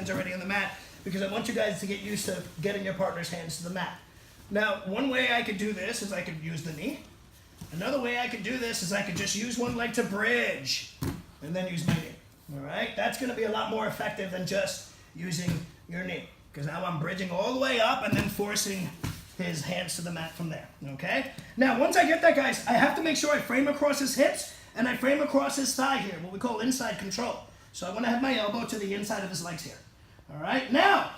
hands already on the mat because I want you guys to get used to getting your partner's hands to the mat. Now, one way I could do this is I could use the knee. Another way I could do this is I could just use one leg to bridge and then use my knee. All right? That's going to be a lot more effective than just using your knee because now I'm bridging all the way up and then forcing his hands to the mat from there. Okay? Now, once I get that, guys, I have to make sure I frame across his hips and I frame across his thigh here, what we call inside control. So I want to have my elbow to the inside of his legs here. All right? Now,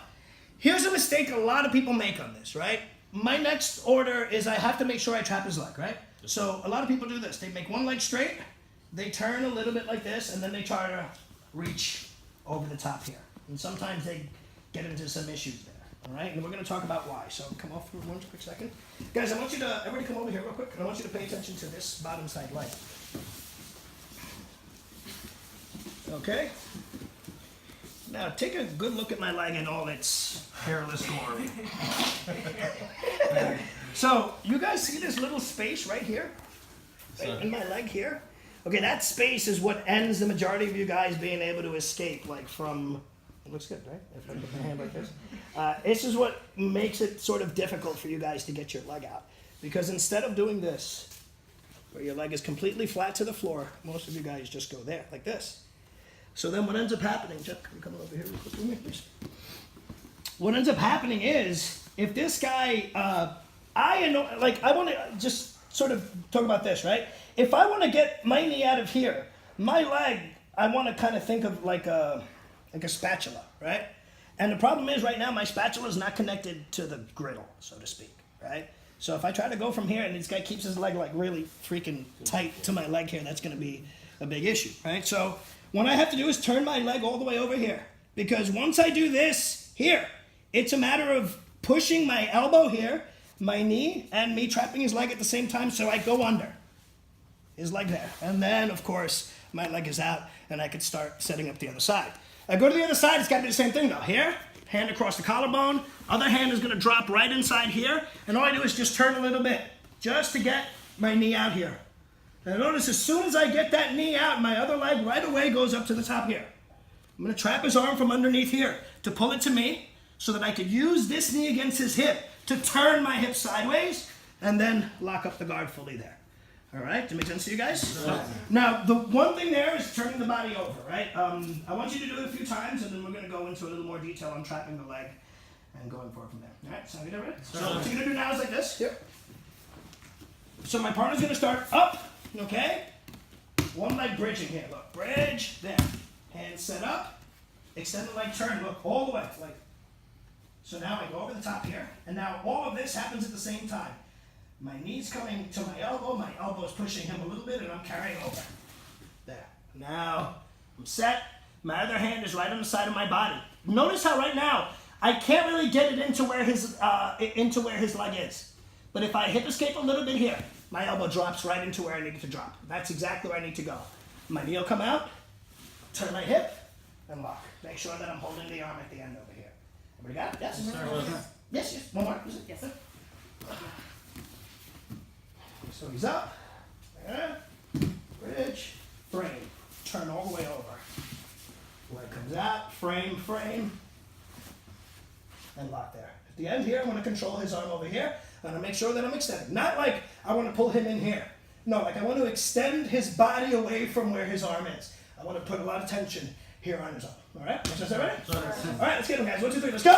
here's a mistake a lot of people make on this, right? My next order is I have to make sure I trap his leg, right? So a lot of people do this. They make one leg straight, they turn a little bit like this, and then they try to reach over the top here. And sometimes they get into some issues there, all right? And we're going to talk about why. So come off for one quick second. Guys, I want you to, everybody come over here real quick, and I want you to pay attention to this bottom side leg. Okay? Now take a good look at my leg in all its hairless glory. So you guys see this little space right here? Right in my leg here? Okay, that space is what ends the majority of you guys being able to escape, like from, it looks good, right? If I put my hand like this. This is what makes it sort of difficult for you guys to get your leg out. Because instead of doing this, where your leg is completely flat to the floor, most of you guys just go there, like this. So then what ends up happening, Jeff, can you come over here real quick with me, please? What ends up happening is, if this guy, I want to just sort of talk about this, right? If I want to get my knee out of here, my leg, I want to kind of think of like a spatula, right? And the problem is right now my spatula is not connected to the griddle, so to speak, right? So if I try to go from here and this guy keeps his leg like really freaking tight to my leg here, that's going to be a big issue, right? So what I have to do is turn my leg all the way over here, because once I do this here, it's a matter of pushing my elbow here, my knee, and me trapping his leg at the same time, so I go under his leg there. And then, of course, my leg is out, and I could start setting up the other side. I go to the other side, it's got to be the same thing, though. Here, hand across the collarbone, other hand is going to drop right inside here, and all I do is just turn a little bit, just to get my knee out here. Now notice, as soon as I get that knee out, my other leg right away goes up to the top here. I'm going to trap his arm from underneath here to pull it to me, so that I could use this knee against his hip to turn my hip sideways and then lock up the guard fully there. All right, does it make sense to you guys? Yeah. Now, the one thing there is turning the body over, right? I want you to do it a few times, and then we're going to go into a little more detail on trapping the leg and going forward from there. All right, so you ready? So what you're going to do now is like this. Here. So my partner's going to start up, okay? One leg bridging here. Look, bridge, there. Hands set up, extend the leg, turn, look, all the way, like. So now I go over the top here, and now all of this happens at the same time. My knee's coming to my elbow's pushing him a little bit, and I'm carrying over. There. Now, I'm set. My other hand is right on the side of my body. Notice how right now, I can't really get it into where his leg is. But if I hip escape a little bit here, my elbow drops right into where I need it to drop. That's exactly where I need to go. My knee will come out, turn my hip, and lock. Make sure that I'm holding the arm at the end over here. Everybody got it? Yes? Yes, yes. One more. Yes. So he's up. Bridge. Frame. Turn all the way over. Leg comes out. Frame, frame. And lock there. At the end here, I want to control his arm over here. I want to make sure that I'm extending. Not like I want to pull him in here. No, like I want to extend his body away from where his arm is. I want to put a lot of tension here on his arm. All right? Is that ready? All right, let's get him, guys. 1, 2, 3, let's go.